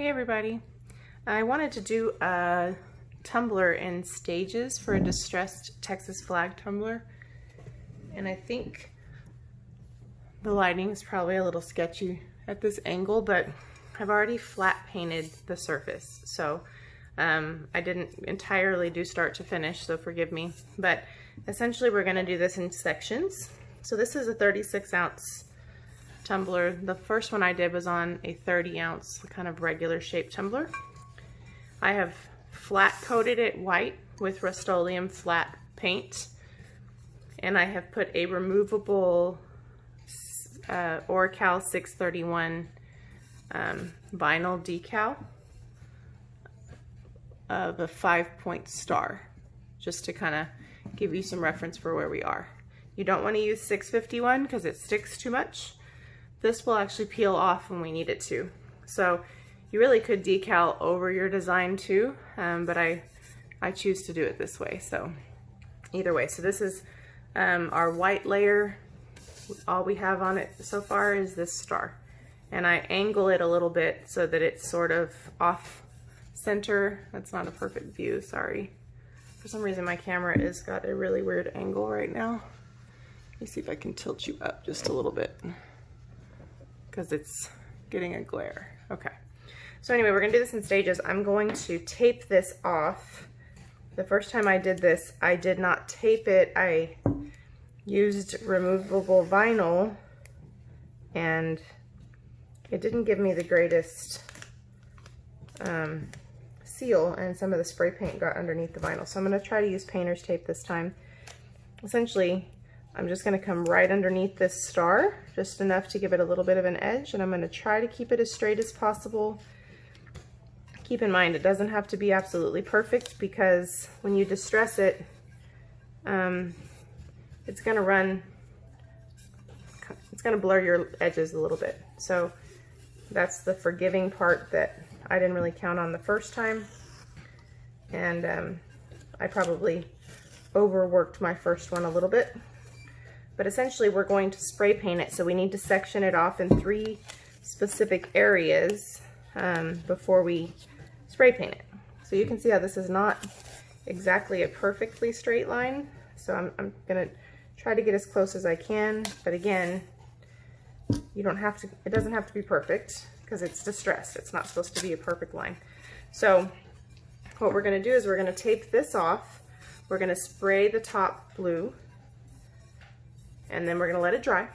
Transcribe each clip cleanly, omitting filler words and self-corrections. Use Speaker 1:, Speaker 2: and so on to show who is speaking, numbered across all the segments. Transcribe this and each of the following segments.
Speaker 1: Hey everybody, I wanted to do a tumbler in stages for a distressed Texas flag tumbler, and I think the lighting is probably a little sketchy at this angle, but I've already flat painted the surface, so I didn't entirely do start to finish, so forgive me, but essentially we're going to do this in sections. So this is a 36-ounce tumbler. The first one I did was on a 30-ounce kind of regular shaped tumbler. I have flat coated it white with Rustoleum flat paint, and I have put a removable Oracal 631 vinyl decal of a 5-point star, just to kind of give you some reference for where we are. You don't want to use 651 because it sticks too much. This will actually peel off when we need it to. So you really could decal over your design too, but I choose to do it this way. So either way, so this is our white layer. All we have on it so far is this star. And I angle it a little bit so that it's sort of off center. That's not a perfect view, sorry. For some reason my camera has got a really weird angle right now. Let me see if I can tilt you up just a little bit, because it's getting a glare. Okay. So anyway, we're gonna do this in stages. I'm going to tape this off. The first time I did this, I did not tape it. I used removable vinyl, and it didn't give me the greatest seal, and some of the spray paint got underneath the vinyl. So I'm gonna try to use painter's tape this time. Essentially, I'm just going to come right underneath this star, just enough to give it a little bit of an edge, and I'm going to try to keep it as straight as possible. Keep in mind, it doesn't have to be absolutely perfect, because when you distress it, it's going to blur your edges a little bit. So that's the forgiving part that I didn't really count on the first time, and I probably overworked my first one a little bit. But essentially we're going to spray paint it, so we need to section it off in 3 specific areas before we spray paint it. So you can see how this is not exactly a perfectly straight line, so I'm gonna try to get as close as I can, but again, you don't have to, it doesn't have to be perfect because it's distressed. It's not supposed to be a perfect line. So what we're gonna do is we're gonna tape this off, we're gonna spray the top blue, and then we're going to let it dry.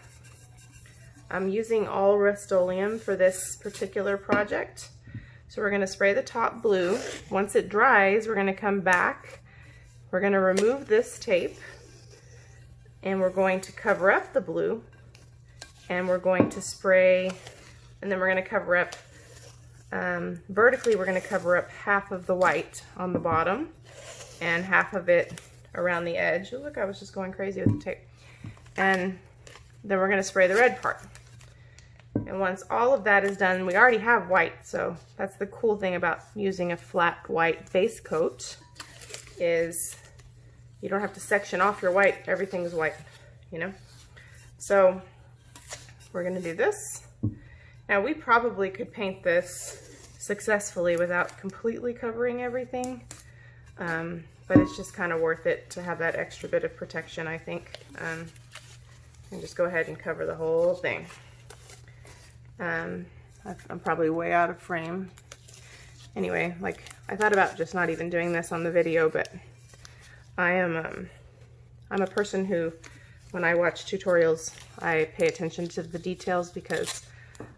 Speaker 1: I'm using all Rustoleum for this particular project. So we're going to spray the top blue. Once it dries, we're going to come back. We're going to remove this tape, and we're going to cover up the blue, and we're going to spray, and then we're going to cover up vertically. We're going to cover up half of the white on the bottom and half of it around the edge. Oh, look, I was just going crazy with the tape. And then we're going to spray the red part. And once all of that is done, we already have white, so that's the cool thing about using a flat white base coat, is you don't have to section off your white. Everything's white, you know? So we're going to do this. Now we probably could paint this successfully without completely covering everything, but it's just kind of worth it to have that extra bit of protection, I think. And just go ahead and cover the whole thing. I'm probably way out of frame. Anyway, like, I thought about just not even doing this on the video, but I'm a person who, when I watch tutorials, I pay attention to the details, because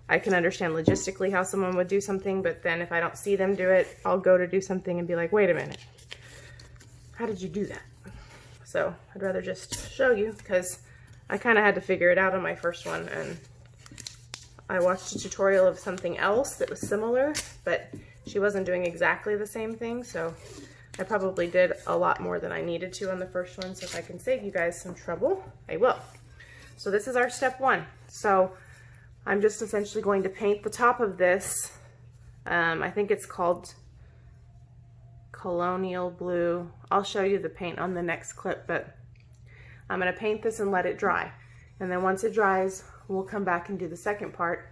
Speaker 1: I can understand logistically how someone would do something, but then if I don't see them do it, I'll go to do something and be like, wait a minute, how did you do that? So I'd rather just show you, because I kind of had to figure it out on my first one, and I watched a tutorial of something else that was similar, but she wasn't doing exactly the same thing, so I probably did a lot more than I needed to on the first one, so if I can save you guys some trouble, I will. So this is our step 1. So I'm just essentially going to paint the top of this. I think it's called Colonial blue. I'll show you the paint on the next clip, but I'm going to paint this and let it dry. And then once it dries, we'll come back and do the second part.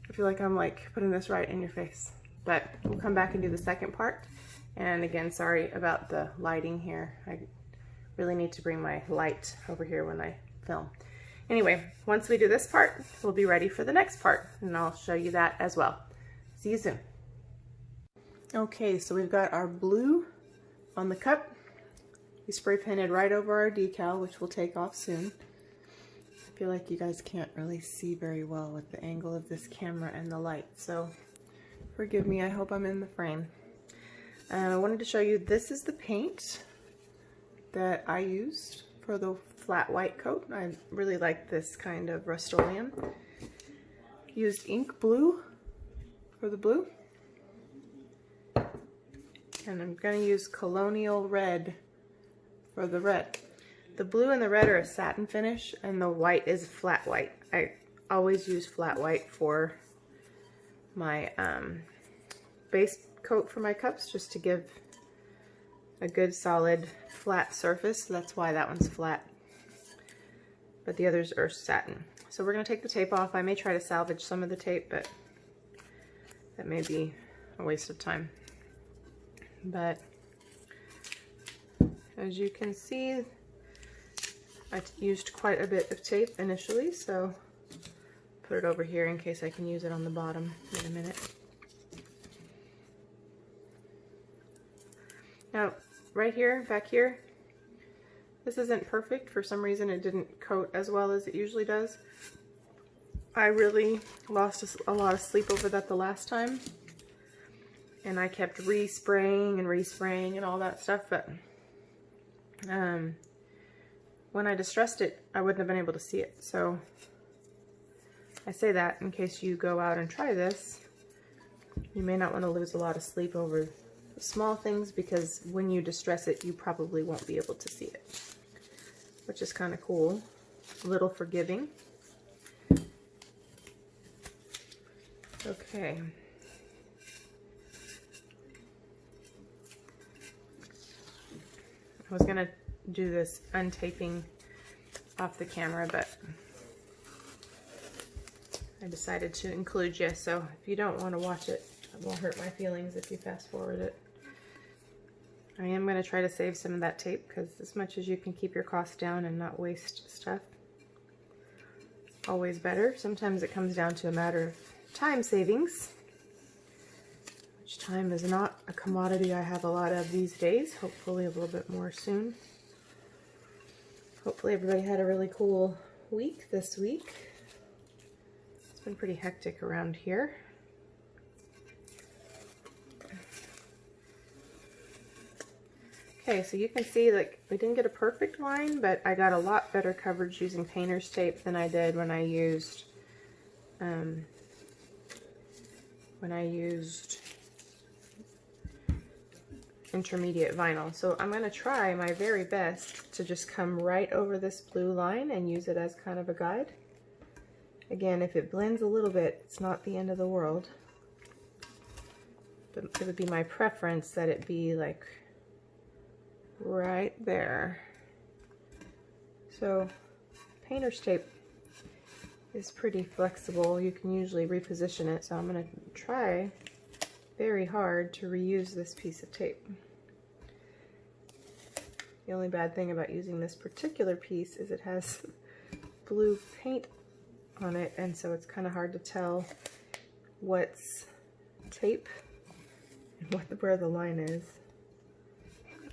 Speaker 1: I feel like I'm like putting this right in your face. But we'll come back and do the second part. And again, sorry about the lighting here. I really need to bring my light over here when I film. Anyway, once we do this part, we'll be ready for the next part, and I'll show you that as well. See you soon. Okay, so we've got our blue on the cup. We spray painted right over our decal, which we'll take off soon. I feel like you guys can't really see very well with the angle of this camera and the light, so forgive me, I hope I'm in the frame. I wanted to show you, this is the paint that I used for the flat white coat. I really like this kind of Rustoleum. Used ink blue for the blue. And I'm going to use Colonial red for the red. The blue and the red are a satin finish, and the white is flat white. I always use flat white for my base coat for my cups, just to give a good solid flat surface. That's why that one's flat, but the others are satin. So we're going to take the tape off. I may try to salvage some of the tape, but that may be a waste of time. But as you can see, I used quite a bit of tape initially, so put it over here in case I can use it on the bottom in a minute. Now, right here, back here, this isn't perfect. For some reason it didn't coat as well as it usually does. I really lost a lot of sleep over that the last time, and I kept respraying and all that stuff, but when I distressed it, I wouldn't have been able to see it. So I say that in case you go out and try this, you may not want to lose a lot of sleep over small things, because when you distress it, you probably won't be able to see it, which is kind of cool. A little forgiving. Okay. I was gonna do this untaping off the camera, but I decided to include you, so if you don't want to watch it, it won't hurt my feelings if you fast forward it. I am going to try to save some of that tape, because as much as you can keep your costs down and not waste stuff, always better. Sometimes it comes down to a matter of time savings, which time is not a commodity I have a lot of these days. Hopefully a little bit more soon. Hopefully everybody had a really cool week this week. It's been pretty hectic around here. Okay, so you can see, like, we didn't get a perfect line, but I got a lot better coverage using painter's tape than I did when I used intermediate vinyl. So I'm going to try my very best to just come right over this blue line and use it as kind of a guide. Again, if it blends a little bit, it's not the end of the world, but it would be my preference that it be like right there. So painter's tape is pretty flexible. You can usually reposition it, so I'm going to try very hard to reuse this piece of tape. The only bad thing about using this particular piece is it has blue paint on it, and so it's kind of hard to tell what's tape and where the line is.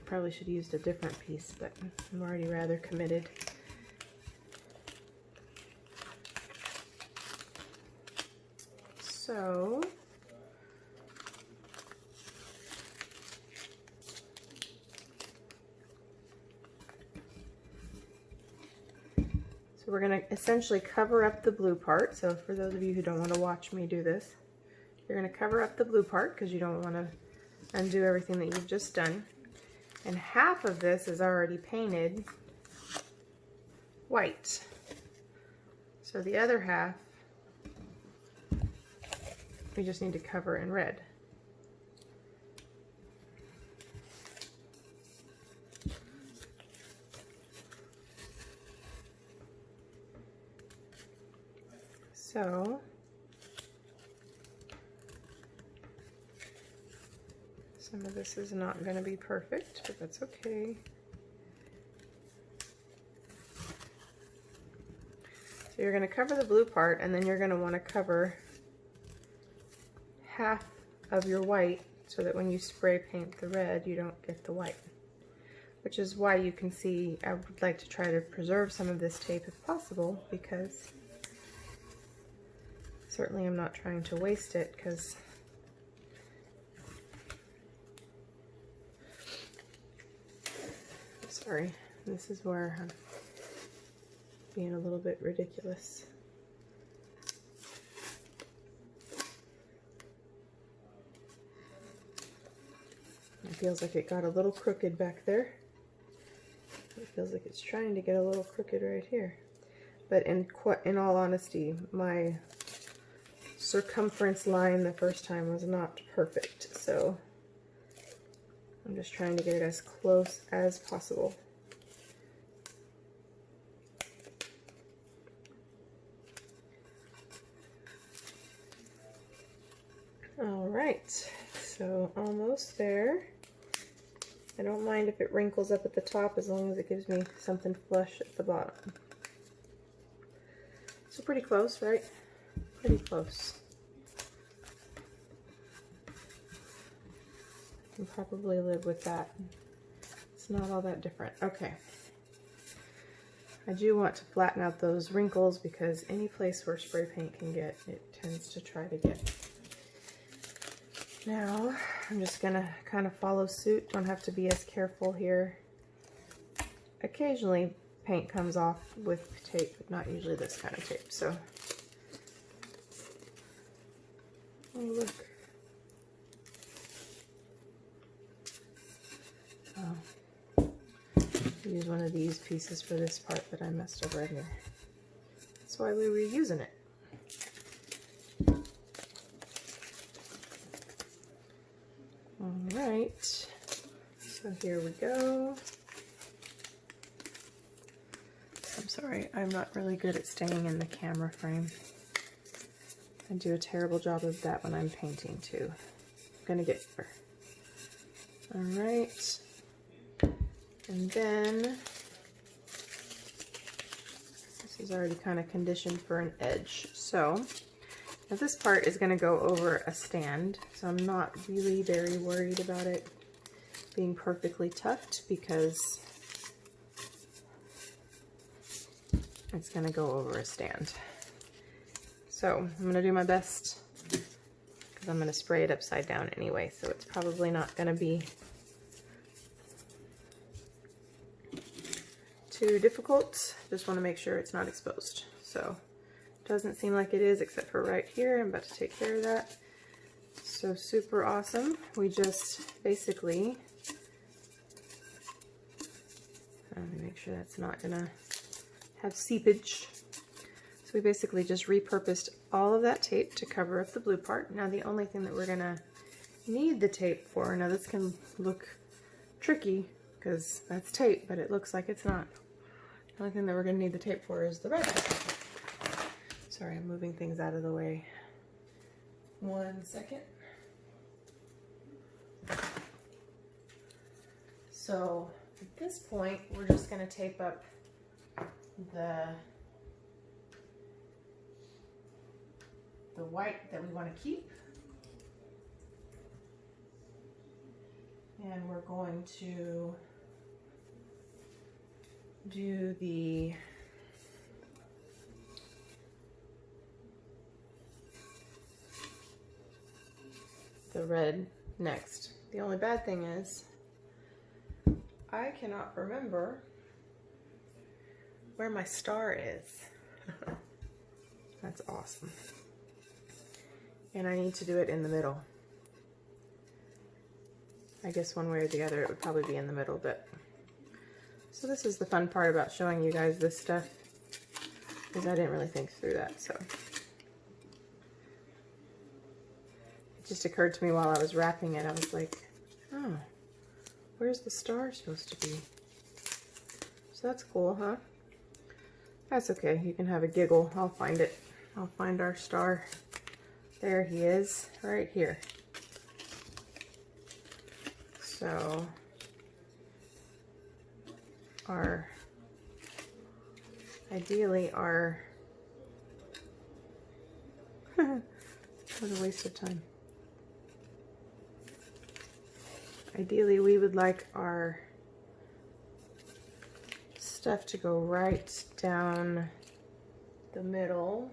Speaker 1: Probably should have used a different piece, but I'm already rather committed. So we're going to essentially cover up the blue part. So for those of you who don't want to watch me do this, you're going to cover up the blue part because you don't want to undo everything that you've just done. And half of this is already painted white. So the other half, we just need to cover in red. So Some of this is not going to be perfect, but that's okay. So you're going to cover the blue part, and then you're going to want to cover half of your white so that when you spray paint the red, you don't get the white. Which is why you can see I would like to try to preserve some of this tape if possible, because certainly I'm not trying to waste it, because sorry, this is where I'm being a little bit ridiculous. It feels like it got a little crooked back there. It feels like it's trying to get a little crooked right here. But in all honesty, my circumference line the first time was not perfect, so I'm just trying to get it as close as possible. All right, so almost there. I don't mind if it wrinkles up at the top as long as it gives me something flush at the bottom. So pretty close, right? Pretty close. I can probably live with that. It's not all that different. Okay. I do want to flatten out those wrinkles because any place where spray paint can get, it tends to try to get. Now, I'm just gonna kind of follow suit. Don't have to be as careful here. Occasionally, paint comes off with tape, but not usually this kind of tape, so. Oh, look. Oh. Use one of these pieces for this part that I messed up right here. That's why we were using it. All right, so here we go. I'm sorry, I'm not really good at staying in the camera frame. I do a terrible job of that when I'm painting too. I'm gonna get her. All right, and then this is already kind of conditioned for an edge. So now this part is going to go over a stand, so I'm not really very worried about it being perfectly tucked because it's going to go over a stand. So I'm going to do my best because I'm going to spray it upside down anyway, so it's probably not going to be too difficult. Just want to make sure it's not exposed. So doesn't seem like it is, except for right here. I'm about to take care of that. So super awesome. We just basically, let me make sure that's not gonna have seepage. So we basically just repurposed all of that tape to cover up the blue part. Now the only thing that we're gonna need the tape for, now this can look tricky because that's tape, but it looks like it's not. The only thing that we're gonna need the tape for is the red part. Sorry, I'm moving things out of the way. 1 second. So at this point, we're just going to tape up the white that we want to keep. And we're going to do the red next. The only bad thing is I cannot remember where my star is. That's awesome. And I need to do it in the middle. I guess one way or the other it would probably be in the middle, but so this is the fun part about showing you guys this stuff, because I didn't really think through that. So it just occurred to me while I was wrapping it. I was like, oh, where's the star supposed to be? So that's cool, huh? That's okay. You can have a giggle. I'll find it. I'll find our star. There he is, right here. So ideally our what a waste of time. Ideally we would like our stuff to go right down the middle,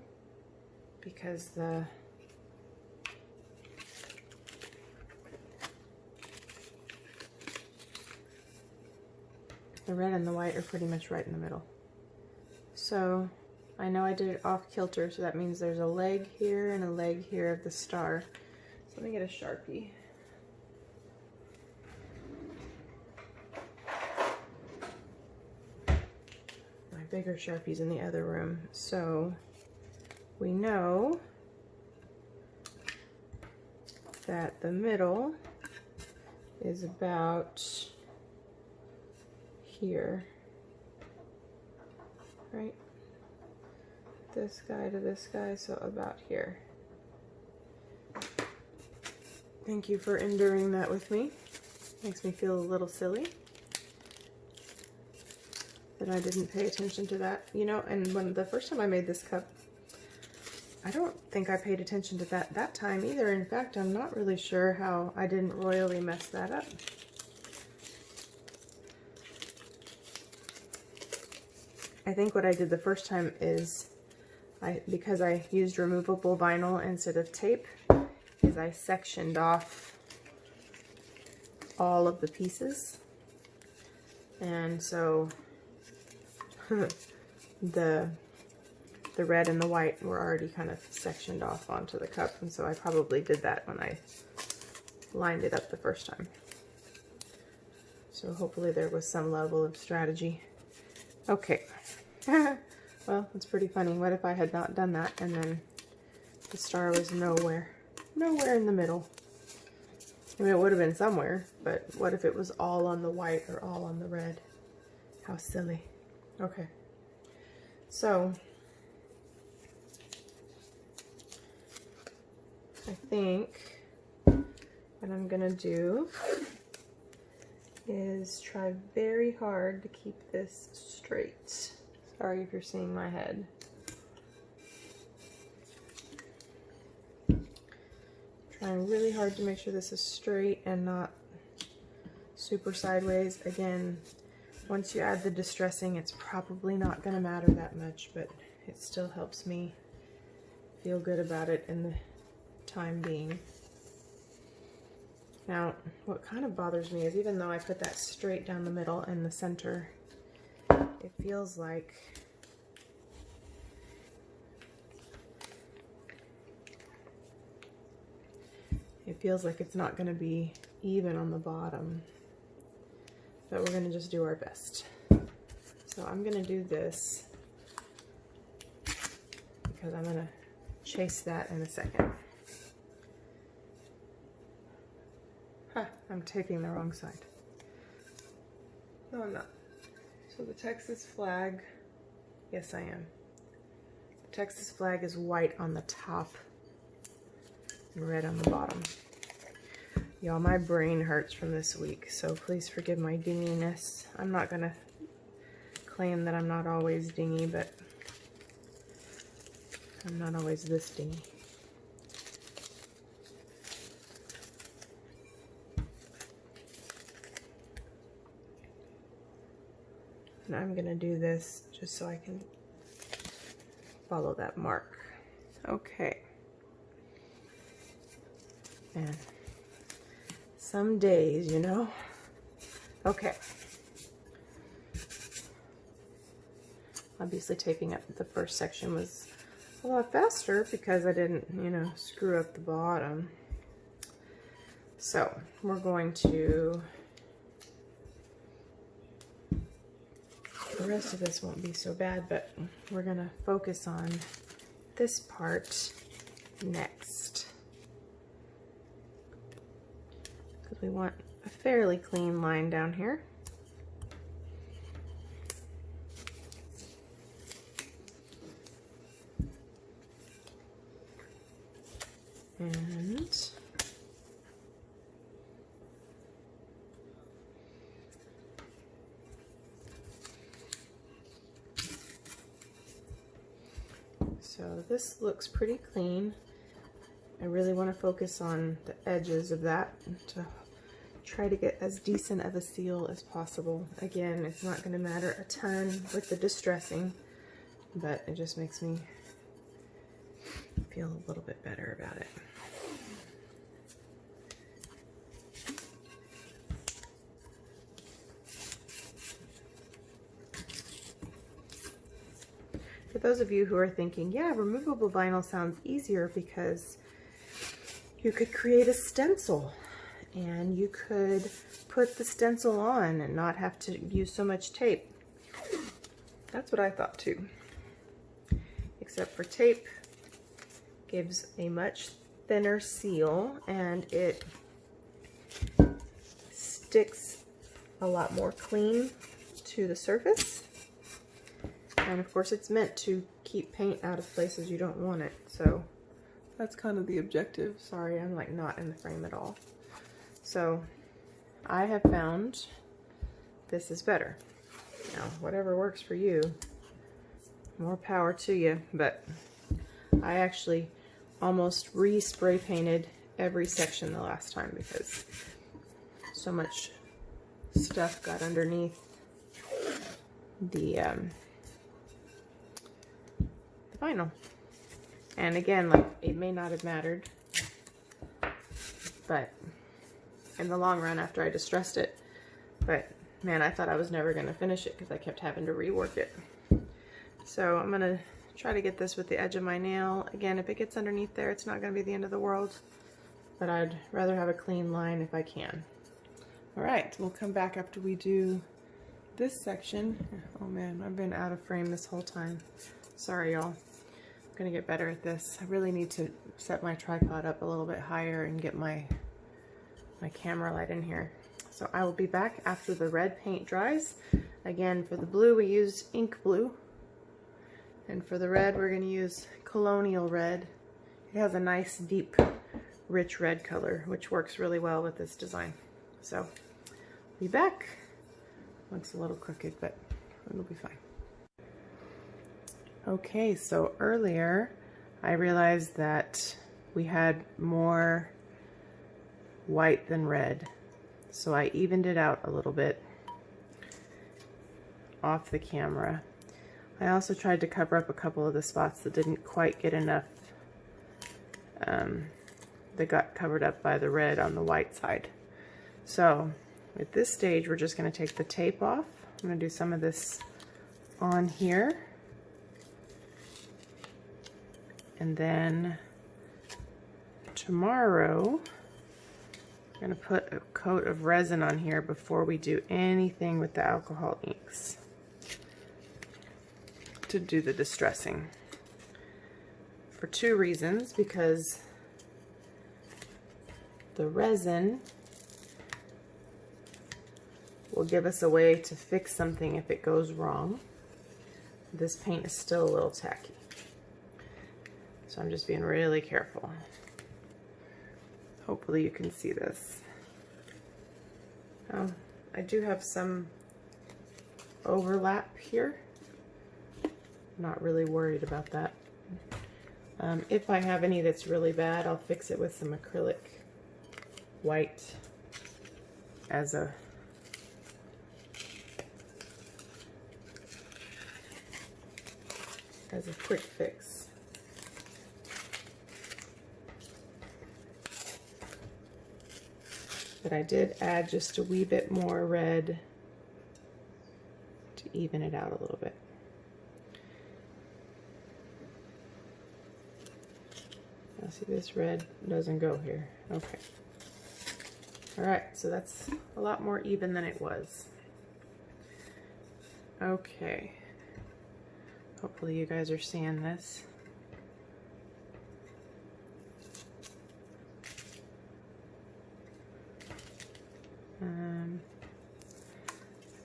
Speaker 1: because the red and the white are pretty much right in the middle. So I know I did it off kilter, so that means there's a leg here and a leg here of the star. So let me get a Sharpie. My bigger Sharpie's in the other room. So we know that the middle is about here, right? This guy to this guy, so about here. Thank you for enduring that with me. Makes me feel a little silly that I didn't pay attention to that. You know, and when the first time I made this cup, I don't think I paid attention to that time either. In fact, I'm not really sure how I didn't royally mess that up. I think what I did the first time is, because I used removable vinyl instead of tape, is I sectioned off all of the pieces. And so the red and the white were already kind of sectioned off onto the cup, and so I probably did that when I lined it up the first time. So hopefully there was some level of strategy. Okay. Well, it's pretty funny. What if I had not done that and then the star was nowhere in the middle? I mean, it would have been somewhere, but what if it was all on the white or all on the red? How silly. Okay. So I think what I'm gonna do is try very hard to keep this straight. Sorry if you're seeing my head. Trying really hard to make sure this is straight and not super sideways. Again, once you add the distressing, it's probably not going to matter that much, but it still helps me feel good about it in the time being. Now, what kind of bothers me is, even though I put that straight down the middle and the center, it feels like it's not going to be even on the bottom, but we're going to just do our best. So I'm going to do this because I'm going to chase that in a second. Huh, I'm taping the wrong side. No, I'm not. So the Texas flag, yes I am. The Texas flag is white on the top and red on the bottom. Y'all, my brain hurts from this week, so please forgive my dinginess. I'm not gonna claim that I'm not always dingy, but I'm not always this dingy. And I'm gonna do this just so I can follow that mark. Okay. Man, some days, you know. Okay. Obviously taping up the first section was a lot faster because I didn't, you know, screw up the bottom. So we're going to, the rest of this won't be so bad, but we're gonna focus on this part next, because we want a fairly clean line down here. And So this looks pretty clean. I really want to focus on the edges of that to try to get as decent of a seal as possible. Again, it's not going to matter a ton with the distressing, but it just makes me feel a little bit better about it. For those of you who are thinking, yeah, removable vinyl sounds easier because you could create a stencil and you could put the stencil on and not have to use so much tape. That's what I thought too. Except for tape gives a much thinner seal and it sticks a lot more clean to the surface. And of course it's meant to keep paint out of places you don't want it. So that's kind of the objective. Sorry, I'm like not in the frame at all. So I have found this is better. Now, whatever works for you, more power to you. But I actually almost re-spray painted every section the last time because so much stuff got underneath the vinyl. And again, like, it may not have mattered, but in the long run after I distressed it, but man, I thought I was never going to finish it because I kept having to rework it. So I'm going to try to get this with the edge of my nail. Again, if it gets underneath there, it's not going to be the end of the world, but I'd rather have a clean line if I can. All right, we'll come back after we do this section. Oh man, I've been out of frame this whole time. Sorry, y'all. I'm gonna get better at this. I really need to set my tripod up a little bit higher and get my camera light in here. So I will be back after the red paint dries. Again, for the blue we use ink blue, and for the red we're gonna use Colonial red. It has a nice deep rich red color which works really well with this design. So be back. Looks a little crooked, but it'll be fine. Okay, so earlier I realized that we had more white than red, so I evened it out a little bit off the camera. I also tried to cover up a couple of the spots that didn't quite get enough, that got covered up by the red on the white side. So at this stage we're just going to take the tape off. I'm going to do some of this on here. And then tomorrow, I'm going to put a coat of resin on here before we do anything with the alcohol inks to do the distressing. For two reasons, because the resin will give us a way to fix something if it goes wrong. This paint is still a little tacky. So I'm just being really careful. Hopefully you can see this. I do have some overlap here. Not really worried about that. If I have any that's really bad, I'll fix it with some acrylic white as a quick fix. But I did add just a wee bit more red to even it out a little bit. Now see, this red doesn't go here. Okay. All right, so that's a lot more even than it was. Okay. Hopefully you guys are seeing this.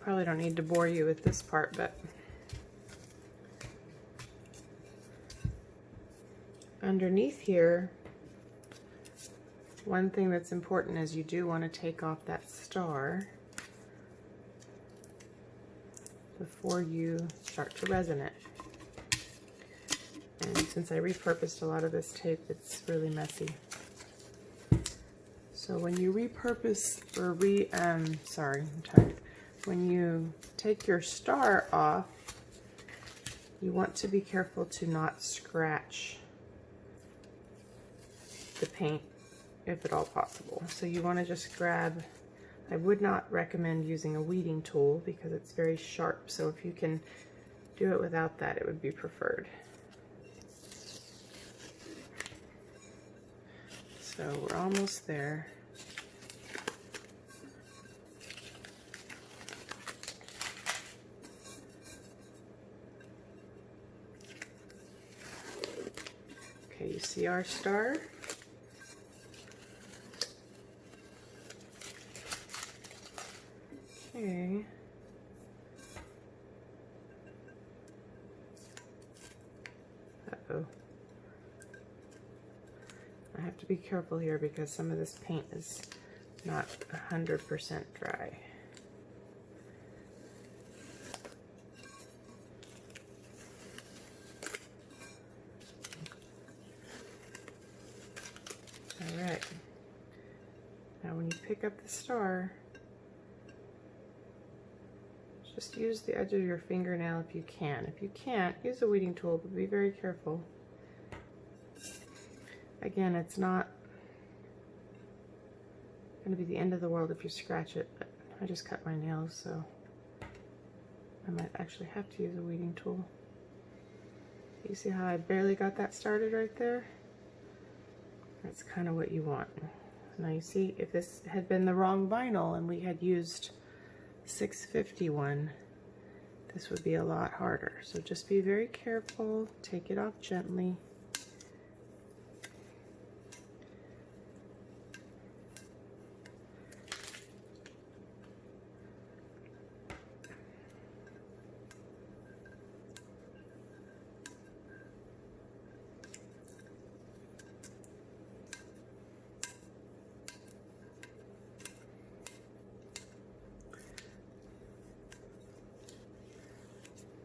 Speaker 1: Probably don't need to bore you with this part, but underneath here, one thing that's important is you do want to take off that star before you start to resin it. And since I repurposed a lot of this tape, it's really messy. So when you repurpose, or when you take your star off, you want to be careful to not scratch the paint if at all possible. So you want to just grab, I would not recommend using a weeding tool because it's very sharp. So if you can do it without that, it would be preferred. So we're almost there. Okay, you see our star? Okay. Uh-oh. I have to be careful here because some of this paint is not 100% dry. All right. Now when you pick up the star, just use the edge of your fingernail if you can. If you can't, use a weeding tool, but be very careful. Again, it's not going to be the end of the world if you scratch it, but I just cut my nails, so I might actually have to use a weeding tool. You see how I barely got that started right there? That's kind of what you want. Now you see, if this had been the wrong vinyl and we had used 651, this would be a lot harder. So just be very careful, take it off gently.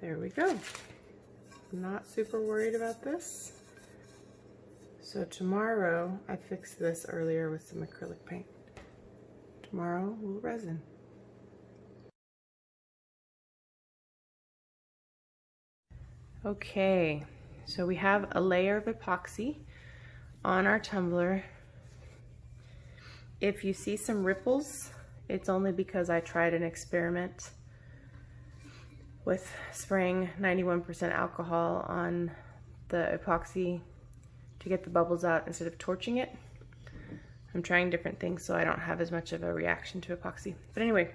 Speaker 1: There we go. I'm not super worried about this. So tomorrow, I fixed this earlier with some acrylic paint. Tomorrow we'll resin. Okay, so we have a layer of epoxy on our tumbler. If you see some ripples, it's only because I tried an experiment with spraying 91% alcohol on the epoxy to get the bubbles out instead of torching it. I'm trying different things so I don't have as much of a reaction to epoxy. But anyway,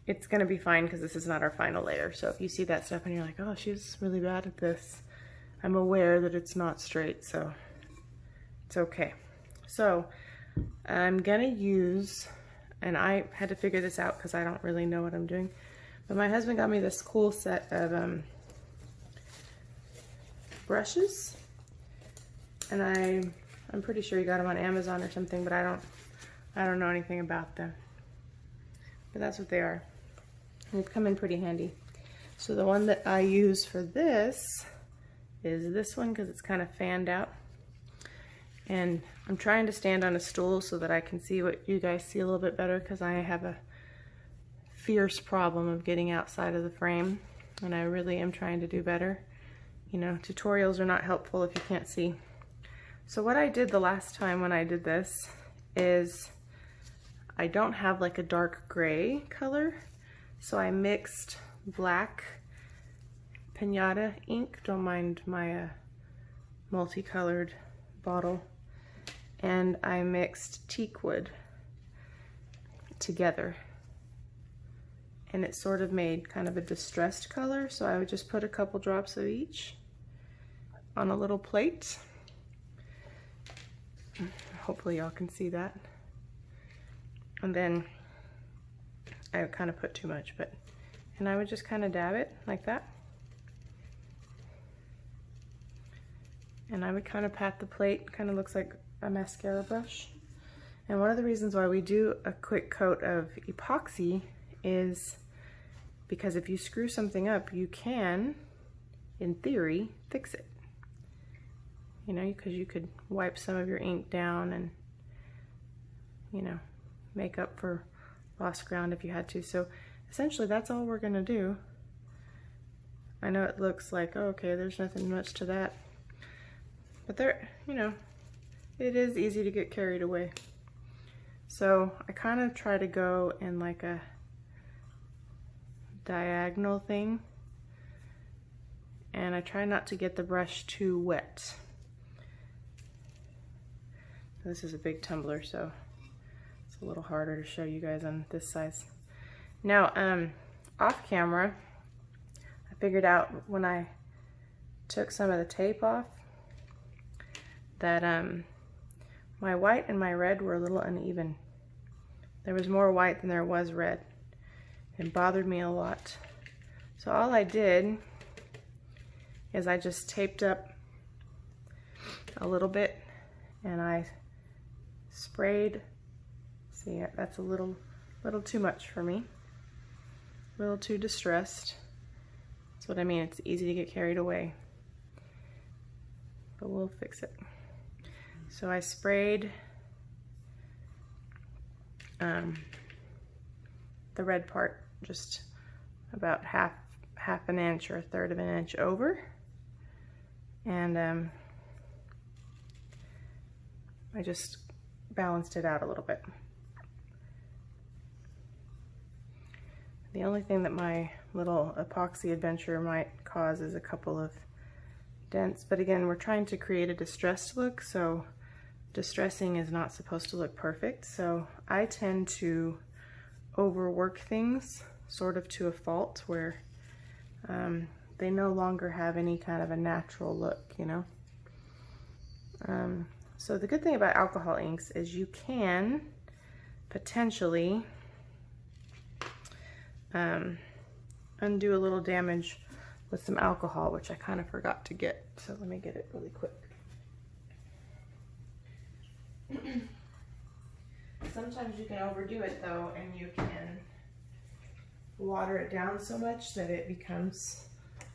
Speaker 1: it's gonna be fine because this is not our final layer. So if you see that stuff and you're like, oh, she's really bad at this, I'm aware that it's not straight, so it's okay. So I'm gonna use, and I had to figure this out because I don't really know what I'm doing, but my husband got me this cool set of brushes, and I'm pretty sure he got them on Amazon or something, but I don't know anything about them. But that's what they are. And they've come in pretty handy. So the one that I use for this is this one because it's kind of fanned out. And I'm trying to stand on a stool so that I can see what you guys see a little bit better because I have a fierce problem of getting outside of the frame, and I really am trying to do better. You know, tutorials are not helpful if you can't see. So what I did the last time when I did this is I don't have like a dark gray color, so I mixed black Pinata ink, don't mind my multicolored bottle, and I mixed Teakwood together. And it sort of made kind of a distressed color, so I would just put a couple drops of each on a little plate. Hopefully y'all can see that. And then I would kind of put too much, and I would just kind of dab it like that. And I would kind of pat the plate, kind of looks like a mascara brush. And one of the reasons why we do a quick coat of epoxy is because if you screw something up, you can, in theory, fix it. you know, because you could wipe some of your ink down and, you know, make up for lost ground if you had to. So essentially that's all we're gonna do. I know it looks like, oh, okay, there's nothing much to that, but there, you know, it is easy to get carried away. So I kind of try to go in like a diagonal thing, and I try not to get the brush too wet. This is a big tumbler, so it's a little harder to show you guys on this size. Now, off camera, I figured out when I took some of the tape off that my white and my red were a little uneven. There was more white than there was red. It bothered me a lot. So all I did is I just taped up a little bit and I sprayed. See, that's a little too much for me. A little too distressed. That's what I mean, it's easy to get carried away. But we'll fix it. So I sprayed the red part just about half an inch or a third of an inch over, and I just balanced it out a little bit. The only thing that my little epoxy adventure might cause is a couple of dents, but again, we're trying to create a distressed look, so distressing is not supposed to look perfect. So I tend to overwork things sort of to a fault where they no longer have any kind of a natural look, you know. So the good thing about alcohol inks is you can potentially undo a little damage with some alcohol, which I kind of forgot to get. So let me get it really quick. Sometimes you can overdo it though, and you can water it down so much that it becomes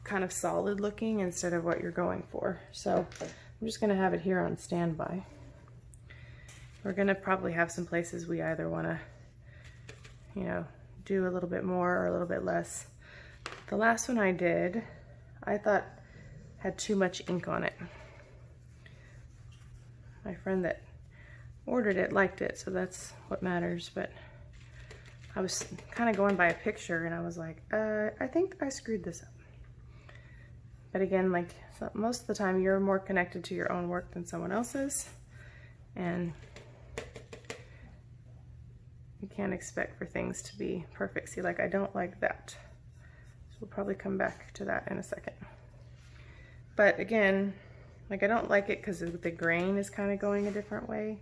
Speaker 1: kind of solid looking instead of what you're going for. So I'm just gonna have it here on standby. We're gonna probably have some places we either wanna, you know, do a little bit more or a little bit less. The last one I did, I thought had too much ink on it. My friend that ordered it liked it, so that's what matters, but I was kind of going by a picture and I was like, I think I screwed this up. But again, like, so most of the time you're more connected to your own work than someone else's, and you can't expect for things to be perfect. See, like, I don't like that. So we'll probably come back to that in a second. But again, like, I don't like it because the grain is kind of going a different way.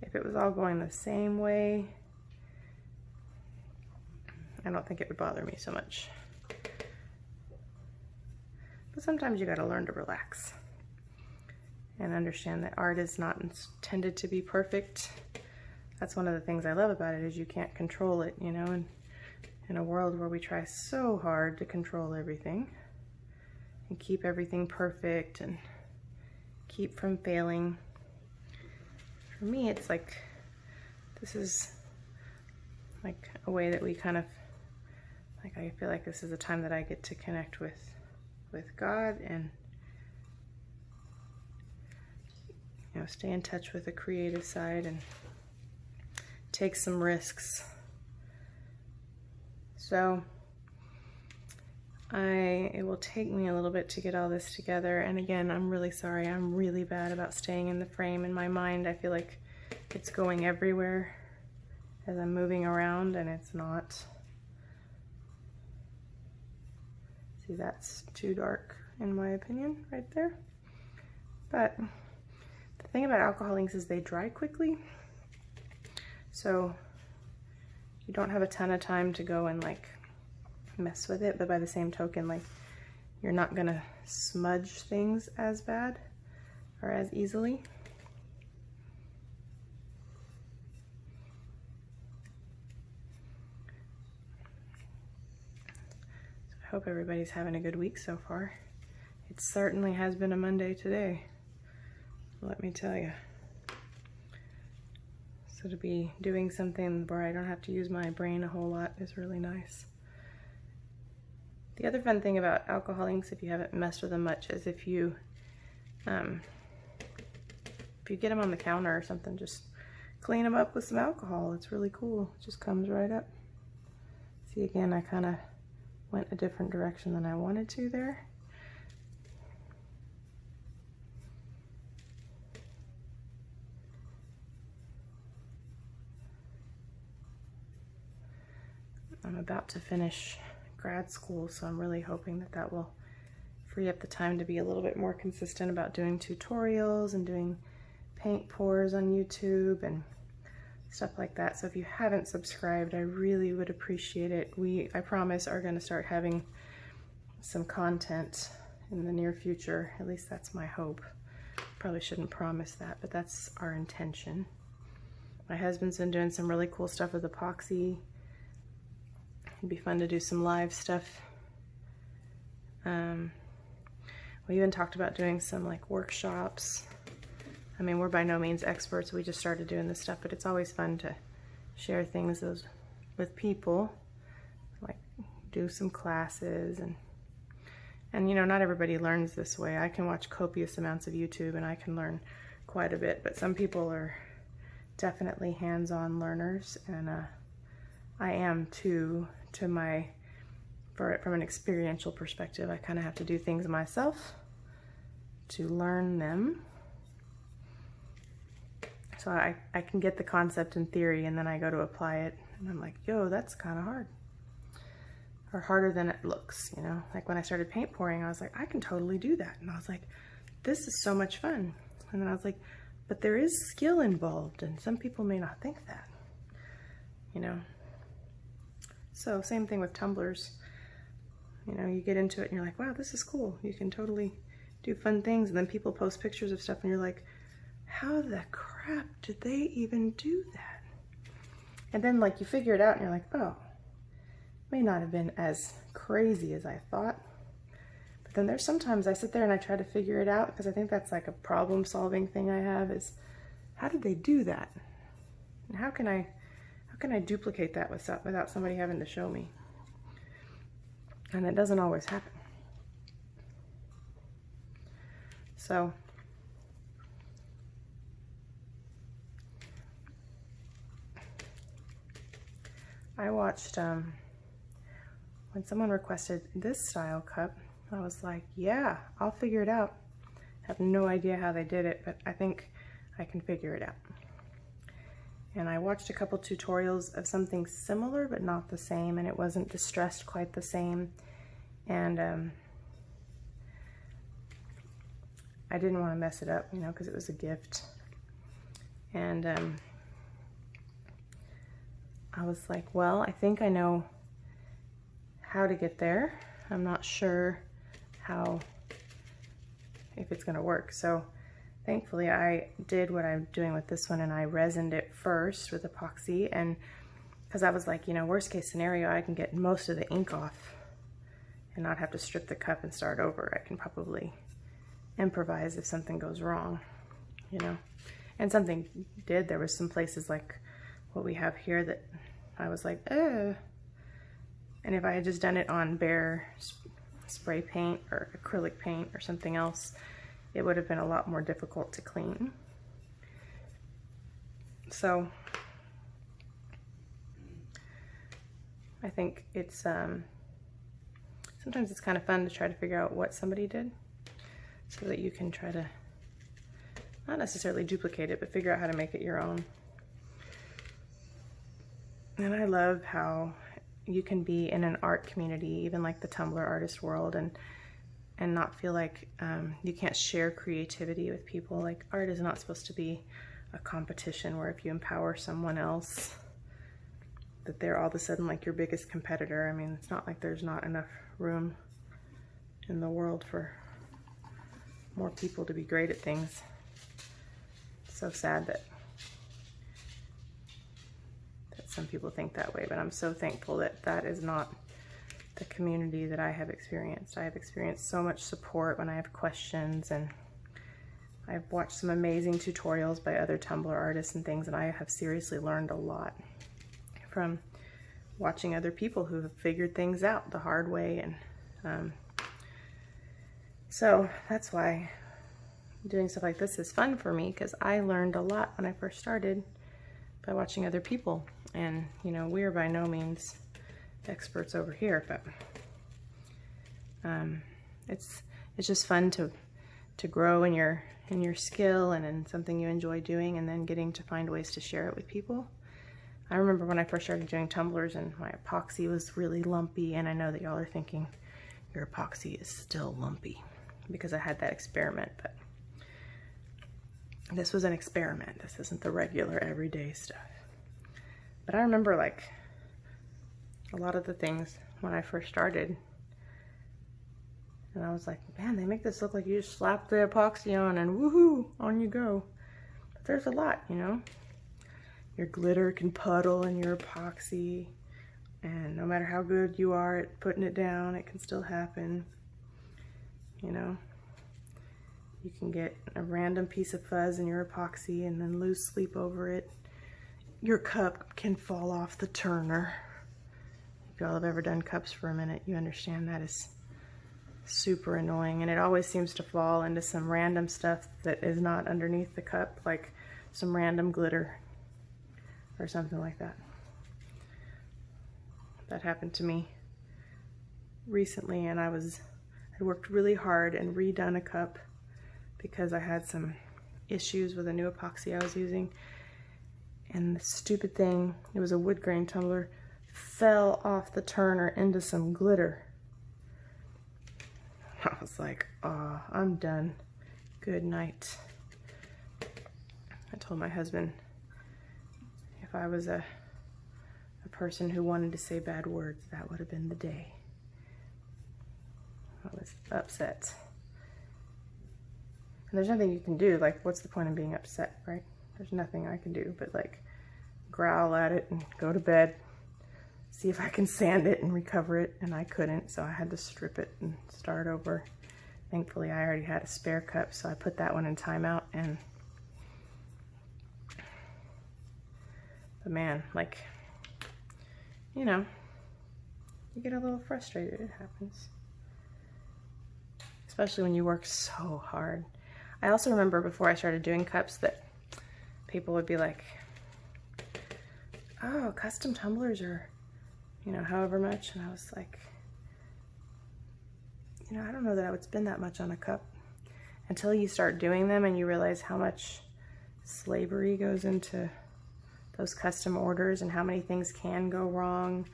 Speaker 1: If it was all going the same way, I don't think it would bother me so much. But sometimes you gotta learn to relax and understand that art is not intended to be perfect. That's one of the things I love about it, is you can't control it, you know, and in a world where we try so hard to control everything and keep everything perfect and keep from failing. For me, it's like, this is like a way that we kind of, like, I feel like this is a time that I get to connect with God and, you know, stay in touch with the creative side and take some risks. So it will take me a little bit to get all this together, and again, I'm really sorry. I'm really bad about staying in the frame. In my mind, I feel like it's going everywhere as I'm moving around, and it's not. See, that's too dark in my opinion right there. But the thing about alcohol inks is they dry quickly, so you don't have a ton of time to go and like mess with it, but by the same token, like, you're not gonna smudge things as bad or as easily. So I hope everybody's having a good week so far. It certainly has been a Monday today. let me tell you. So to be doing something where I don't have to use my brain a whole lot is really nice. The other fun thing about alcohol inks, if you haven't messed with them much, is if you get them on the counter or something, just clean them up with some alcohol. It's really cool. It just comes right up. See, again, I kind of went a different direction than I wanted to there. I'm about to finish grad school, so I'm really hoping that that will free up the time to be a little bit more consistent about doing tutorials and doing paint pours on YouTube and stuff like that. So if you haven't subscribed, I really would appreciate it. I promise, are going to start having some content in the near future. At least that's my hope. Probably shouldn't promise that, but that's our intention. My husband's been doing some really cool stuff with epoxy. It'd be fun to do some live stuff. We even talked about doing some like workshops. I mean, we're by no means experts. We just started doing this stuff, but it's always fun to share things with people, like do some classes and you know, not everybody learns this way. I can watch copious amounts of YouTube and I can learn quite a bit, but some people are definitely hands-on learners, and I am too, from an experiential perspective. I kind of have to do things myself to learn them. So I can get the concept in theory, and then I go to apply it and I'm like, yo, that's kind of hard. Or harder than it looks, you know? Like when I started paint pouring, I was like, I can totally do that. And I was like, this is so much fun. And then I was like, but there is skill involved, and some people may not think that, you know? So same thing with tumblers. You know, you get into it and you're like, wow, this is cool. You can totally do fun things. And then people post pictures of stuff and you're like, how the crap did they even do that? And then like you figure it out and you're like, oh, may not have been as crazy as I thought. But then there's sometimes I sit there and I try to figure it out, because I think that's like a problem solving thing I have, is how did they do that? And how can I duplicate that without somebody having to show me? And it doesn't always happen. So I watched when someone requested this style cup, I was like, yeah, I'll figure it out. I have no idea how they did it, but I think I can figure it out. And I watched a couple tutorials of something similar but not the same, and it wasn't distressed quite the same. And I didn't want to mess it up, you know, because it was a gift. And I was like, well, I think I know how to get there. I'm not sure if it's going to work. So thankfully I did what I'm doing with this one, and I resined it first with epoxy, and because I was like, you know, worst case scenario, I can get most of the ink off and not have to strip the cup and start over. I can probably improvise if something goes wrong, you know. And something did. There was some places like what we have here that I was like, and if I had just done it on bare spray paint or acrylic paint or something else, it would have been a lot more difficult to clean. So I think it's sometimes it's kind of fun to try to figure out what somebody did, so that you can try to not necessarily duplicate it, but figure out how to make it your own. And I love how you can be in an art community, even like the Tumbler artist world, and not feel like you can't share creativity with people. Like, art is not supposed to be a competition where if you empower someone else, that they're all of a sudden like your biggest competitor. I mean, it's not like there's not enough room in the world for more people to be great at things. It's so sad that some people think that way, but I'm so thankful that that is not the community that I have experienced. I have experienced so much support when I have questions, and I've watched some amazing tutorials by other Tumbler artists and things, and I have seriously learned a lot from watching other people who have figured things out the hard way. And so that's why doing stuff like this is fun for me, because I learned a lot when I first started by watching other people. And you know, we are by no means experts over here, but it's just fun to grow in your skill and in something you enjoy doing, and then getting to find ways to share it with people. I remember when I first started doing tumblers and my epoxy was really lumpy, and I know that y'all are thinking your epoxy is still lumpy because I had that experiment, but this was an experiment. This isn't the regular everyday stuff. But I remember like a lot of the things when I first started, and I was like, man, they make this look like you just slap the epoxy on and woohoo, on you go. But there's a lot, you know. Your glitter can puddle in your epoxy, and no matter how good you are at putting it down, it can still happen, you know. You can get a random piece of fuzz in your epoxy and then lose sleep over it. Your cup can fall off the turner. If y'all have ever done cups for a minute, you understand that is super annoying, and it always seems to fall into some random stuff that is not underneath the cup, like some random glitter or something like that. That happened to me recently, and I worked really hard and redone a cup because I had some issues with a new epoxy I was using, and the stupid thing, it was a wood grain tumbler, fell off the turner into some glitter. I was like, oh, I'm done. Good night. I told my husband if I was a person who wanted to say bad words, that would have been the day. I was upset. And there's nothing you can do. Like, what's the point of being upset, right? There's nothing I can do but like growl at it and go to bed, see if I can sand it and recover it, and I couldn't, so I had to strip it and start over. Thankfully, I already had a spare cup, so I put that one in timeout. And but man, like, you know, you get a little frustrated. It happens, especially when you work so hard. I also remember before I started doing cups that people would be like, oh, custom tumblers are, you know, however much. And I was like, you know, I don't know that I would spend that much on a cup until you start doing them and you realize how much slavery goes into those custom orders and how many things can go wrong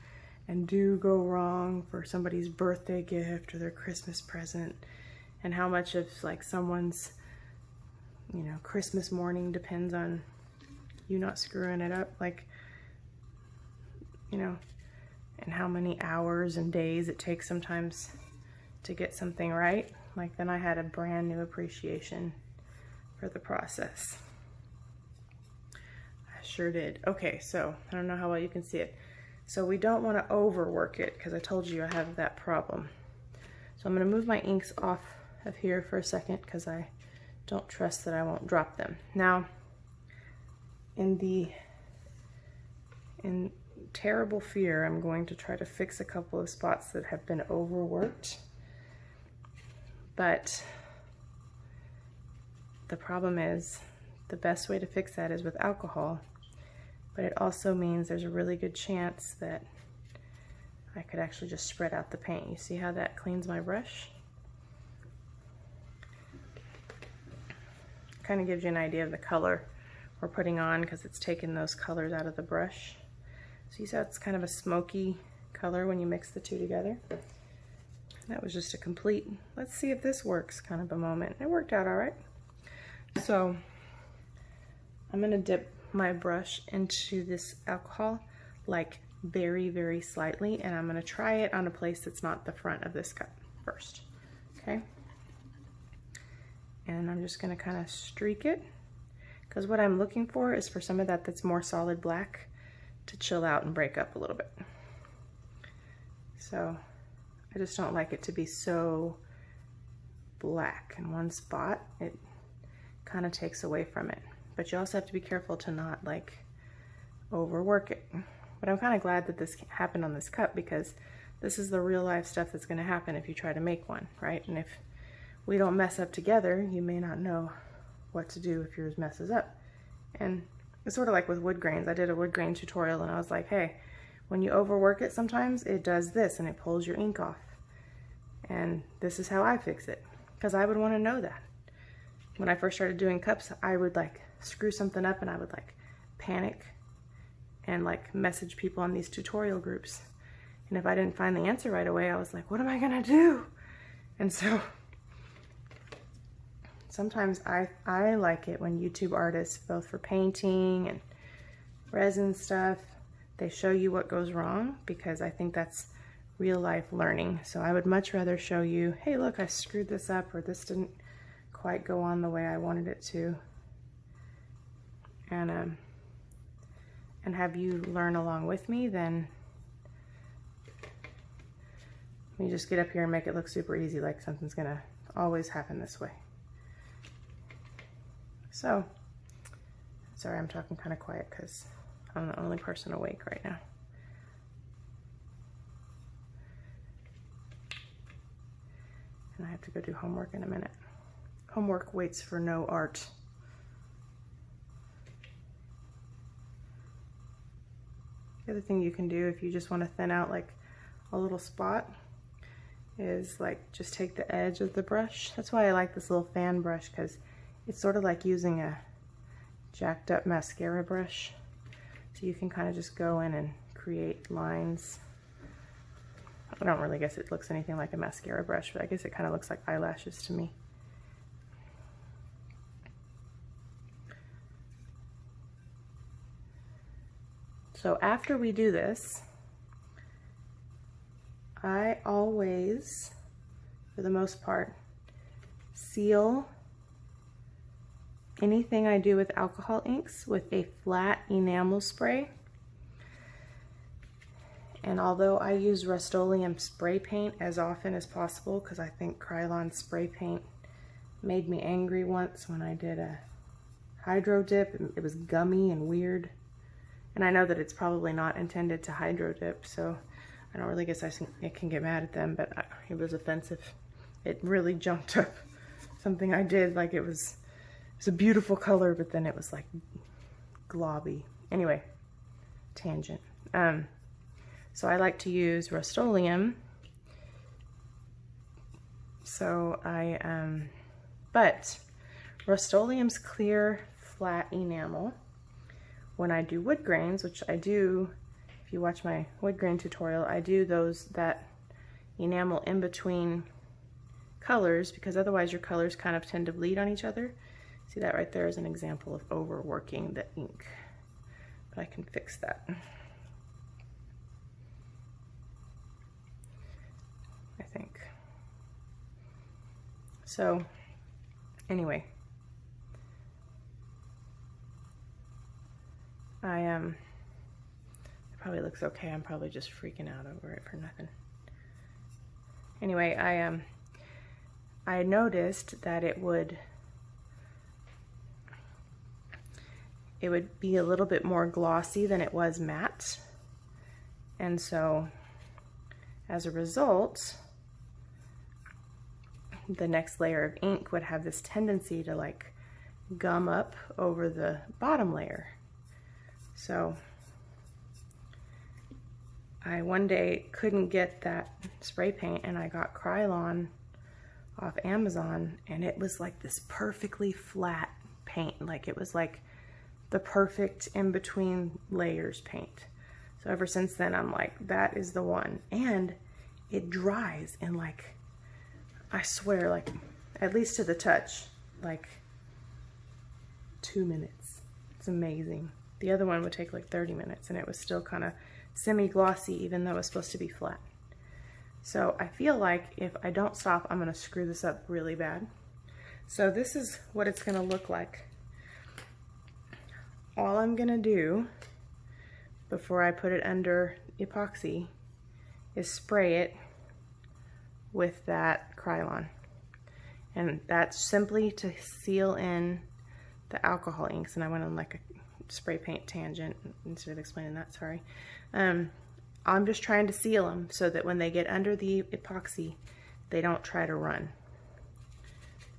Speaker 1: and do go wrong for somebody's birthday gift or their Christmas present, and how much of like someone's, you know, Christmas morning depends on you not screwing it up, like, you know, and how many hours and days it takes sometimes to get something right. Like, then I had a brand new appreciation for the process. I sure did. Okay, so I don't know how well you can see it. So we don't want to overwork it because I told you I have that problem. So I'm going to move my inks off of here for a second because I don't trust that I won't drop them. Now, in terrible fear, I'm going to try to fix a couple of spots that have been overworked. But the problem is, the best way to fix that is with alcohol. But it also means there's a really good chance that I could actually just spread out the paint. You see how that cleans my brush? Kind of gives you an idea of the color we're putting on because it's taken those colors out of the brush. So you see how it's kind of a smoky color when you mix the two together. That was just a complete, let's see if this works kind of a moment. It worked out all right. So I'm gonna dip my brush into this alcohol, like very, very slightly, and I'm gonna try it on a place that's not the front of this cup first, okay? And I'm just gonna kind of streak it, because what I'm looking for is for some of that that's more solid black to chill out and break up a little bit. So I just don't like it to be so black in one spot. It kind of takes away from it. But you also have to be careful to not like overwork it. But I'm kind of glad that this happened on this cup, because this is the real life stuff that's going to happen if you try to make one, right? And if we don't mess up together, you may not know what to do if yours messes up. And it's sort of like with wood grains. I did a wood grain tutorial and I was like, hey, when you overwork it sometimes it does this and it pulls your ink off. And this is how I fix it, because I would want to know that. When I first started doing cups, I would like screw something up and I would like panic and like message people on these tutorial groups. And if I didn't find the answer right away, I was like, what am I gonna do? And so sometimes I like it when YouTube artists, both for painting and resin stuff, they show you what goes wrong, because I think that's real life learning. So I would much rather show you, hey look, I screwed this up, or this didn't quite go on the way I wanted it to, and have you learn along with me, than you just get up here and make it look super easy, like something's gonna always happen this way. So, sorry, I'm talking kind of quiet because I'm the only person awake right now. And I have to go do homework in a minute. Homework waits for no art. The other thing you can do if you just want to thin out like a little spot is like just take the edge of the brush. That's why I like this little fan brush, because it's sort of like using a jacked up mascara brush. So you can kind of just go in and create lines. I don't really guess it looks anything like a mascara brush, but I guess it kind of looks like eyelashes to me. So after we do this, I always, for the most part, seal anything I do with alcohol inks with a flat enamel spray. And although I use Rustoleum spray paint as often as possible, because I think Krylon spray paint made me angry once when I did a hydro dip. It was gummy and weird. And I know that it's probably not intended to hydro dip, so I don't really guess I can get mad at them, but it was offensive. It really jumped up something I did. Like it was a beautiful color, but then it was like globby. Anyway, tangent. So I like to use Rustoleum. So but Rustoleum's clear flat enamel, when I do wood grains, which I do, if you watch my wood grain tutorial, I do that enamel in between colors, because otherwise your colors kind of tend to bleed on each other. See, that right there is an example of overworking the ink, but I can fix that. I think. So anyway, it probably looks okay. I'm probably just freaking out over it for nothing. Anyway, I noticed that it would be a little bit more glossy than it was matte. And so as a result, the next layer of ink would have this tendency to like gum up over the bottom layer. So I one day couldn't get that spray paint, and I got Krylon off Amazon, and it was like this perfectly flat paint. Like it was like the perfect in between layers paint. So ever since then I'm like, that is the one. And it dries in like, I swear, like at least to the touch, like 2 minutes. It's amazing. The other one would take like 30 minutes and it was still kind of semi-glossy, even though it was supposed to be flat. So I feel like if I don't stop, I'm gonna screw this up really bad. So this is what it's gonna look like. All I'm gonna do before I put it under epoxy is spray it with that Krylon. And that's simply to seal in the alcohol inks, and I went on like a spray paint tangent instead of explaining that, sorry. I'm just trying to seal them so that when they get under the epoxy, they don't try to run,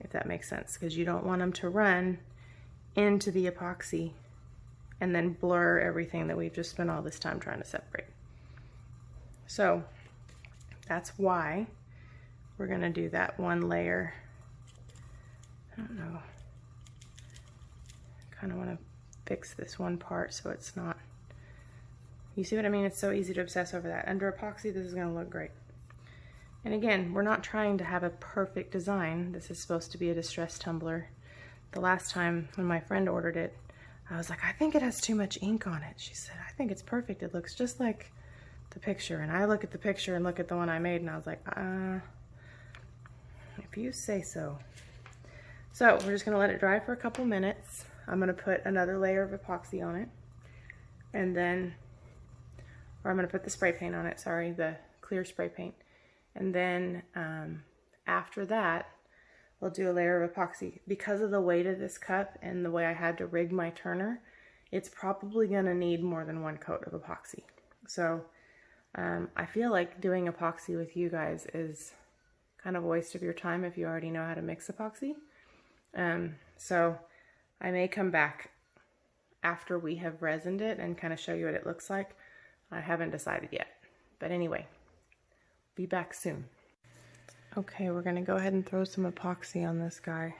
Speaker 1: if that makes sense, because you don't want them to run into the epoxy and then blur everything that we've just spent all this time trying to separate. So that's why we're going to do that one layer. I don't know. I kind of want to fix this one part so it's not, you see what I mean? It's so easy to obsess over that. Under epoxy, this is going to look great. And again, we're not trying to have a perfect design. This is supposed to be a distressed tumbler. The last time when my friend ordered it, I was like, I think it has too much ink on it. She said, I think it's perfect. It looks just like the picture. And I look at the picture and look at the one I made, and I was like, if you say so. So we're just going to let it dry for a couple minutes. I'm going to put another layer of epoxy on it, and then, or I'm going to put the spray paint on it, sorry, the clear spray paint. And then after that, we'll do a layer of epoxy. Because of the weight of this cup and the way I had to rig my turner, it's probably going to need more than one coat of epoxy. So I feel like doing epoxy with you guys is kind of a waste of your time if you already know how to mix epoxy. So I may come back after we have resined it and kind of show you what it looks like. I haven't decided yet. But anyway, be back soon. Okay, we're going to go ahead and throw some epoxy on this guy.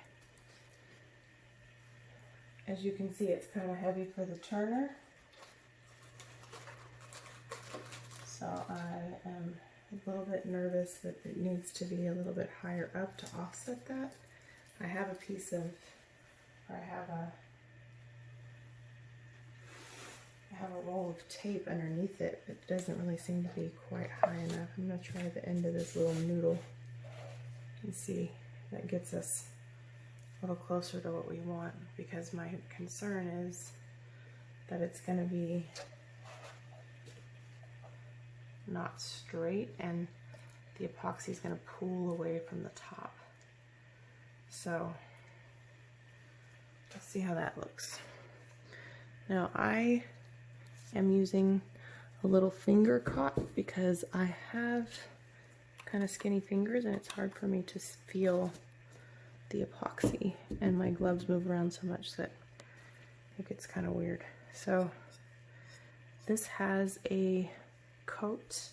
Speaker 1: As you can see, it's kind of heavy for the turner. So I am a little bit nervous that it needs to be a little bit higher up to offset that. I have a piece of, or I have a roll of tape underneath it, but it doesn't really seem to be quite high enough. I'm going to try the end of this little noodle and see if that gets us a little closer to what we want, because my concern is that it's going to be not straight and the epoxy is going to pool away from the top. So let's see how that looks. Now I am using a little finger caught because I have kind of skinny fingers and it's hard for me to feel the epoxy, and my gloves move around so much that it gets kind of weird. So this has a coat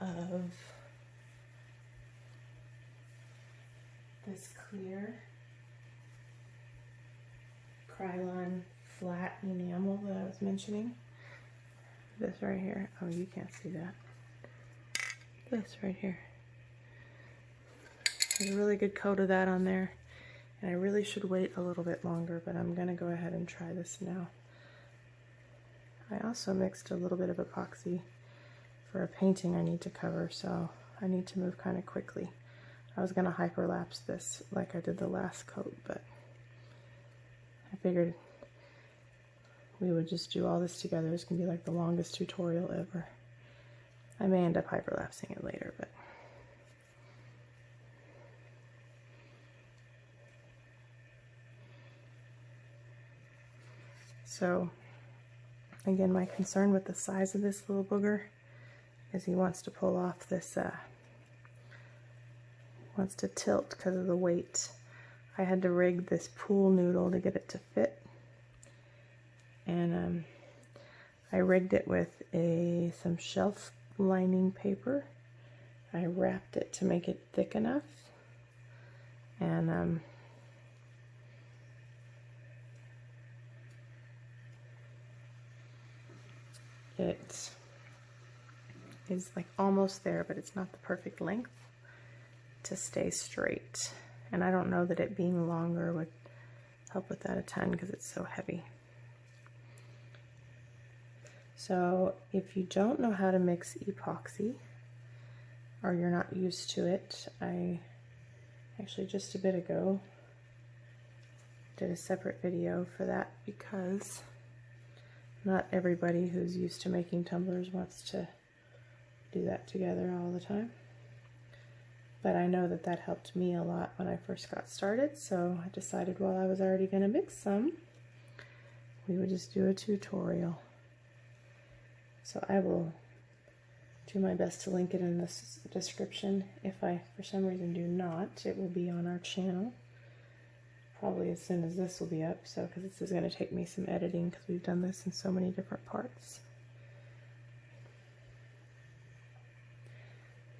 Speaker 1: of this clear Krylon flat enamel that I was mentioning. This right here. Oh, you can't see that. This right here. There's a really good coat of that on there. And I really should wait a little bit longer, but I'm going to go ahead and try this now. I also mixed a little bit of epoxy for a painting I need to cover, so I need to move kind of quickly. I was going to hyperlapse this like I did the last coat, but I figured we would just do all this together. It's going to be like the longest tutorial ever. I may end up hyperlapsing it later, but so again, my concern with the size of this little booger is he wants to pull off this, wants to tilt because of the weight. I had to rig this pool noodle to get it to fit. And I rigged it with some shelf lining paper. I wrapped it to make it thick enough. And it is like almost there, but it's not the perfect length to stay straight. And I don't know that it being longer would help with that a ton because it's so heavy. So if you don't know how to mix epoxy, or you're not used to it, I actually just a bit ago did a separate video for that because not everybody who's used to making tumblers wants to do that together all the time. But I know that that helped me a lot when I first got started, so I decided while I was already going to mix some, we would just do a tutorial. So I will do my best to link it in this description. If I, for some reason, do not, it will be on our channel. Probably as soon as this will be up, so because this is going to take me some editing because we've done this in so many different parts.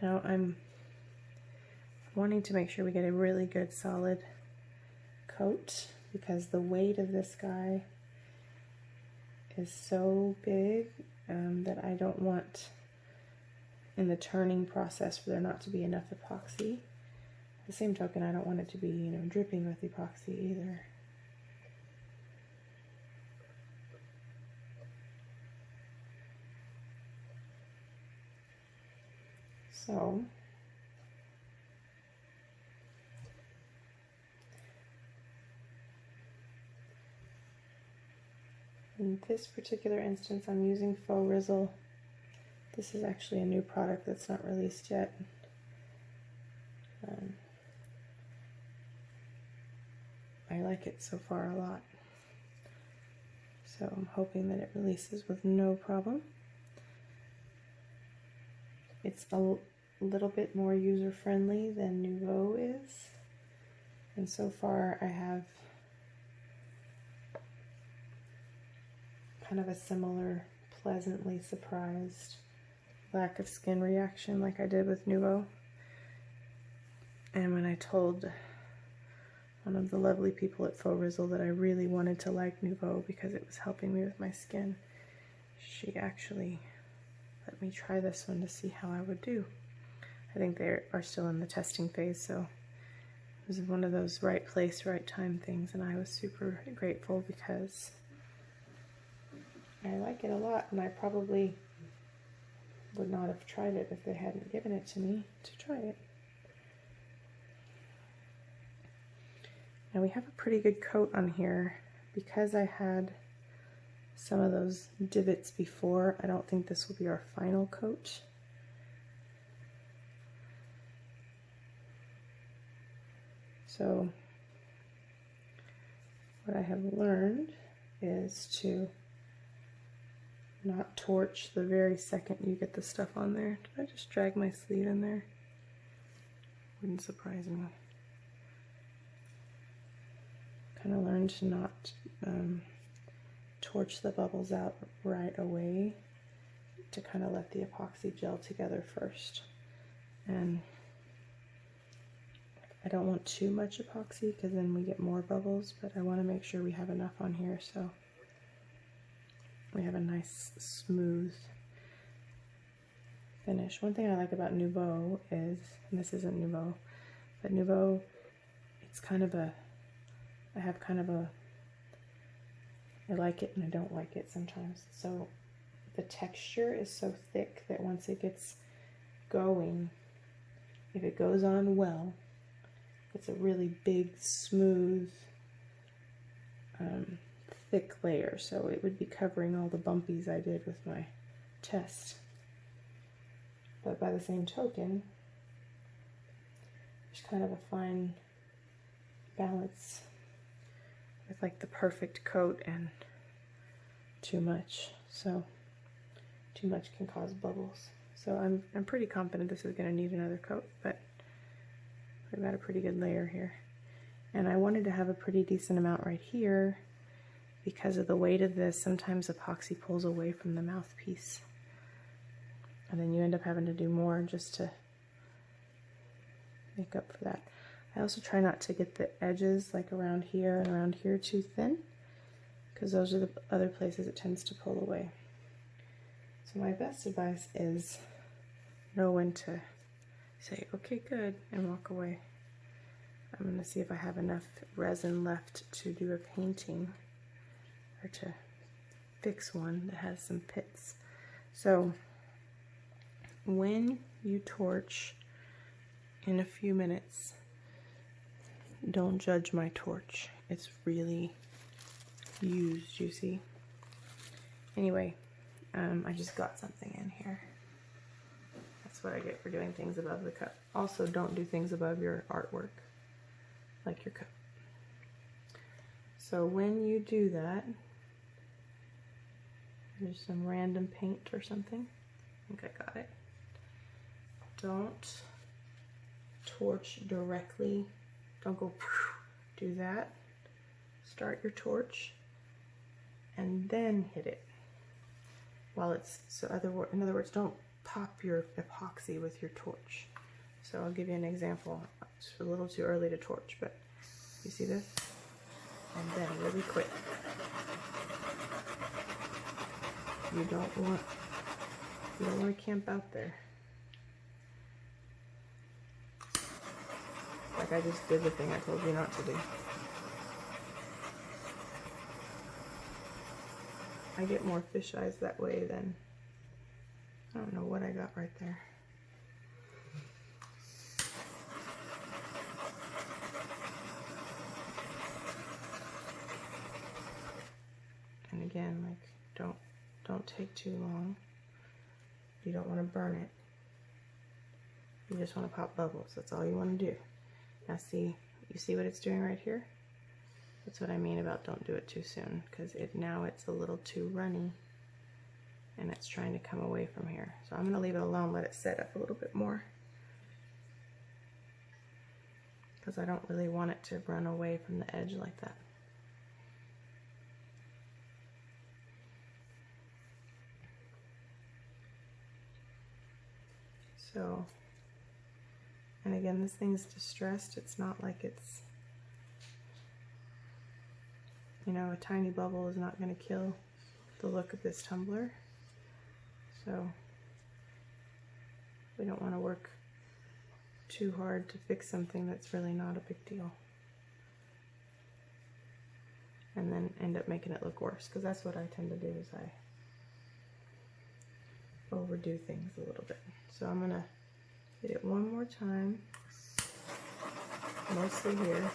Speaker 1: Now I'm wanting to make sure we get a really good solid coat because the weight of this guy is so big that I don't want in the turning process for there not to be enough epoxy. At the same token, I don't want it to be, you know, dripping with epoxy either. So in this particular instance, I'm using Faux Rizzle. This is actually a new product that's not released yet. I like it so far a lot. So I'm hoping that it releases with no problem. It's a little bit more user-friendly than Nouveau is. And so far I have kind of a similar, pleasantly surprised lack of skin reaction like I did with Nouveau. And when I told one of the lovely people at Faux Rizzle that I really wanted to like Nouveau because it was helping me with my skin, she actually let me try this one to see how I would do. I think they are still in the testing phase, so it was one of those right place, right time things, and I was super grateful because I like it a lot, and I probably would not have tried it if they hadn't given it to me to try it. Now we have a pretty good coat on here. Because I had some of those divots before, I don't think this will be our final coat. So what I have learned is to not torch the very second you get the stuff on there. Did I just drag my sleeve in there? Wouldn't surprise me. Kind of learned to not torch the bubbles out right away, to kind of let the epoxy gel together first. And I don't want too much epoxy because then we get more bubbles, but I want to make sure we have enough on here so we have a nice smooth finish. One thing I like about Nouveau is, and this isn't Nouveau, but Nouveau, it's kind of a, I have kind of a, I like it and I don't like it sometimes. So the texture is so thick that once it gets going, if it goes on well, it's a really big, smooth, thick layer. So it would be covering all the bumpies I did with my test. But by the same token, there's kind of a fine balance with like the perfect coat and too much. So too much can cause bubbles. So I'm pretty confident this is going to need another coat, but we've got a pretty good layer here. And I wanted to have a pretty decent amount right here because of the weight of this. Sometimes epoxy pulls away from the mouthpiece, and then you end up having to do more just to make up for that. I also try not to get the edges like around here and around here too thin, because those are the other places it tends to pull away. So my best advice is know when to say, okay, good, and walk away. I'm going to see if I have enough resin left to do a painting or to fix one that has some pits. So when you torch in a few minutes, don't judge my torch. It's really used, you see. Anyway, I just got something in here. That's That's what I get for doing things above the cup. Also, don't do things above your artwork, like your cup. So when you do that, there's some random paint or something. I think I got it. Don't torch directly. Don't go do that. Start your torch and then hit it while it's, in other words, don't pop your epoxy with your torch. So I'll give you an example. It's a little too early to torch, but you see this? And then really quick. You don't want to camp out there. Like I just did the thing I told you not to do. I get more fish eyes that way than, I don't know what I got right there. And again, like don't take too long. You don't want to burn it. You just want to pop bubbles. That's all you want to do. Now see, you see what it's doing right here? That's what I mean about don't do it too soon, because now it's a little too runny and it's trying to come away from here. So I'm going to leave it alone, let it set up a little bit more, because I don't really want it to run away from the edge like that. So, and again, this thing's distressed. It's not like it's, you know, a tiny bubble is not going to kill the look of this tumbler. So we don't want to work too hard to fix something that's really not a big deal, and then end up making it look worse, because that's what I tend to do, is I overdo things a little bit. So I'm going to hit it one more time, mostly here.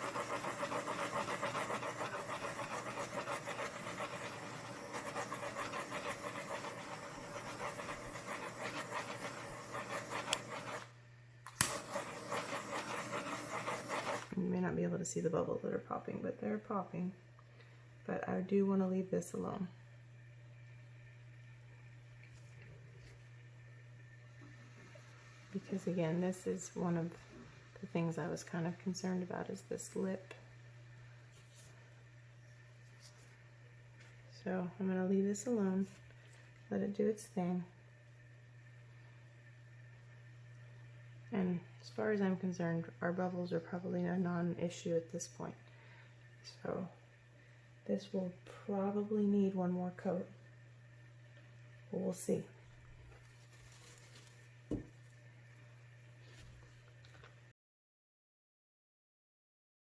Speaker 1: You may not be able to see the bubbles that are popping, but they're popping. But I do want to leave this alone. Because again, this is one of the things I was kind of concerned about, is this lip. So I'm going to leave this alone, let it do its thing. And as far as I'm concerned, our bubbles are probably a non-issue at this point. So this will probably need one more coat, but we'll see.